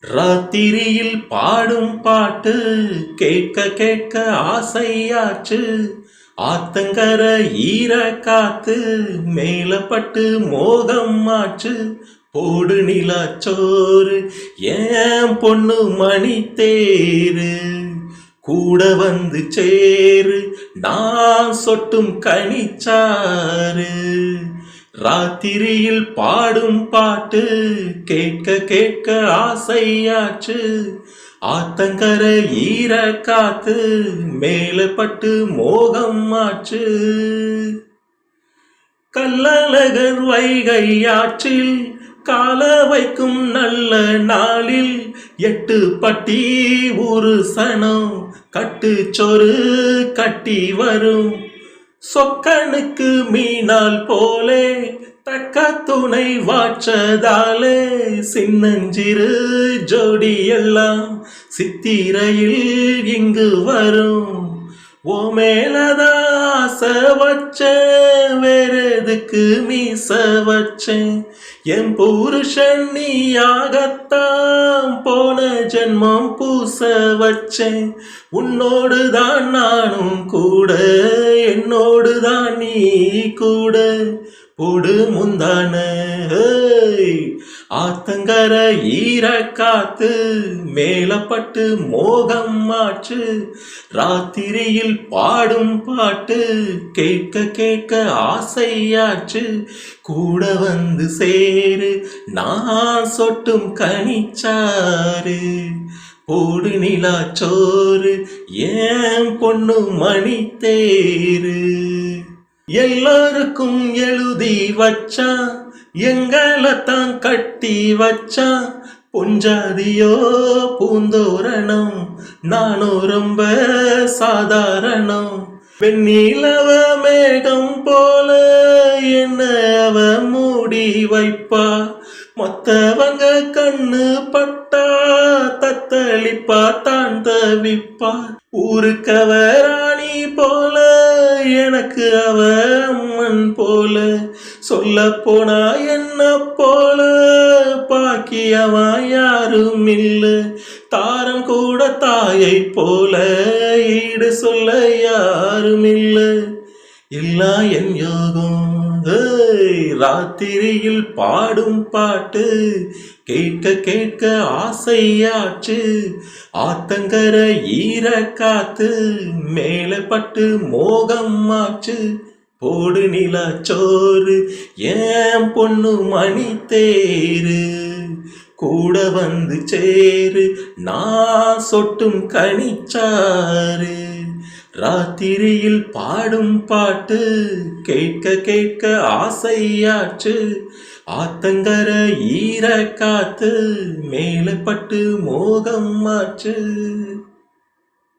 ராத்திரியில் பாடும் பாட்டு கேட்க கேட்க ஆசையாச்சு. ஆத்தங்கர ஈர காத்து மேலப்பட்டு மோகம் ஆச்சு. போடு நிலாச்சோறு ஏன் பொண்ணு மணி தேரு கூட வந்து சேரு நான் சொட்டும் கனிச்சாரு. ராத்திரியில் பாடும் பாட்டு கேட்க கேட்க ஆசையாச்சு. ஆத்தங்கர ஈர காத்து மேலப்பட்டு மோகம் ஆச்சு. கள்ளழகர் வைகை ஆற்றில் கால வைக்கும் நல்ல நாளில் 8 பட்டி ஒரு சனம் கட்டுச்சோறு கட்டி வரும். சொக்கனுக்கு மீனால் போலே தக்க துணை வாச்சதாலே சின்னஞ்சிறு ஜோடி எல்லாம் சித்திரையில் இங்கு வரும். ஓ மேலதான் ஆசை வச்சேன் வேற எதுக்கு மீச வச்சேன். என் புருஷன் நீயாகத்தான் போன ஜென்மம் பூச வச்சேன். உன்னோடுதான் நானும் கூட என்னோடுதான் நீ கூட போடு முந்தான. ஆத்தங்கர ஈர காத்து மேலப்பட்டு மோகம் ஆச்சு. ராத்திரியில் பாடும் பாட்டு கேட்க கேட்க ஆசையாச்சு. கூட வந்து சேரு நான் சொட்டும் கனிச்சாரு. போடு நிலாச்சோறு ஏன் பொண்ணு மணி தேரு. எல்லாருக்கும் எழுதி வச்சான் எங்களைத்தான் கட்டி வச்சான். பொஞ்சாதியோ பூந்தோரணம் நானும் ரொம்ப சாதாரணம். வெண்ணிலவ மேகம் போல என்ன அவ மூடி வைப்பா. மொத்தவங்க கண்ணு பட்டா தத்தளிப்பா தான் தவிப்பா. ஊருக்கவ ராணி போல எனக்கு அவ அம்மன் போல. சொல்ல போனா என்ன போல பாக்கியமா யாரும் இல்ல. தாரம் கூட தாயை போல ஈடு சொல்ல யாரும் இல்ல. எல்லாம் என் யோகம். ராத்திரியில் பாடும் பாட்டு கேட்க கேட்க ஆசையாச்சு. ஆத்தங்கர ஈர காத்து மேலப்பட்டு மோகம் ஆச்சு. போடு நிலாச்சோறு ஏன் பொண்ணு மணி தேரு கூட வந்து சேரு நான் சொட்டும் கனிச்சாரு. ராத்திரியில் பாடும் பாட்டு கேட்க கேட்க ஆசையாச்சு. ஆத்தங்கர ஈர காத்து மேலப்பட்டு மோகம் ஆச்சு.